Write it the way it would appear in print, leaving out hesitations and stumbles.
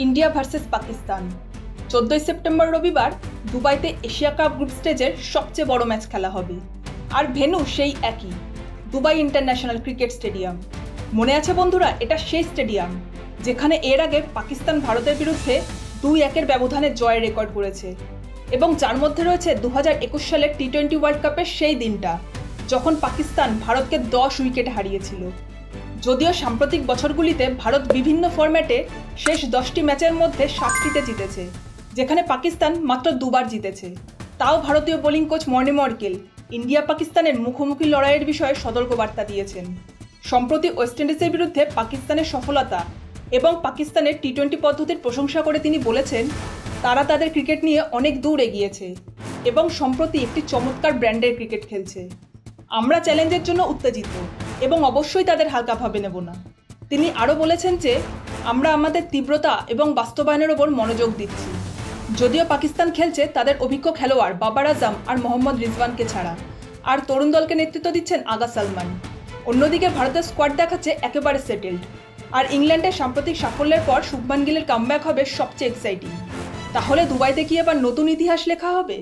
India versus Pakistan 14 September রবিবার দুবাইতে Asia cup group স্টেজের সবচেয়ে বড় ম্যাচ খেলা হবে। আর ভেন্যু সেই একই, দুবাই ইন্টারন্যাশনাল ক্রিকেট স্টেডিয়াম। মনে আছে বন্ধুরা, এটা সেই স্টেডিয়াম যেখানে এর আগে পাকিস্তান ভারতের বিরুদ্ধে 2-1 ব্যবধানে জয়ের রেকর্ড করেছে, এবং যার মধ্যে রয়েছে 2021 সালের টি-20 ওয়ার্ল্ড কাপের সেই দিনটা যখন পাকিস্তান ভারতকে 10 উইকেটে হারিয়েছিল। যদিও সাম্প্রতিক বছরগুলিতে ভারত বিভিন্ন ফরম্যাটে শেষ 10টি ম্যাচের মধ্যে 7টিতে জিতেছে, যেখানে পাকিস্তান মাত্র 2বার জিতেছে। তাও ভারতীয় bowling coach Morne Morkel India পাকিস্তানের মুখোমুখি লড়াইয়ের বিষয়ে সতর্কবার্তা দিয়েছেন। সম্প্রতি ওয়েস্ট ইন্ডিজের বিরুদ্ধে পাকিস্তানের সফলতা এবং পাকিস্তানের টি-20 পদ্ধতির প্রশংসা করে তিনি বলেছেন, তারা তাদের ক্রিকেট নিয়ে অনেক দূর এগিয়েছে এবং সম্প্রতি একটি চমৎকার ব্র্যান্ডের ক্রিকেট খেলছে। আমরা চ্যালেঞ্জের জন্য উত্তেজিত এবং অবশ্যই তাদের হালকাভাবে নেব না। তিনি আরও বলেছেন যে, আমরা আমাদের তীব্রতা এবং বাস্তবায়নের ওপর মনোযোগ দিচ্ছি। যদিও পাকিস্তান খেলছে তাদের অভিজ্ঞ খেলোয়াড় বাবার আজম আর মোহাম্মদ রিজওয়ানকে ছাড়া, আর তরুণ দলকে নেতৃত্ব দিচ্ছেন আগা সালমান। অন্যদিকে ভারতের স্কোয়াড দেখাচ্ছে একেবারে সেটেলড, আর ইংল্যান্ডের সাম্প্রতিক সাফল্যের পর শুভমান গিলের কামব্যাক হবে সবচেয়ে এক্সাইটিং। তাহলে দুবাইতে কি এবার নতুন ইতিহাস লেখা হবে?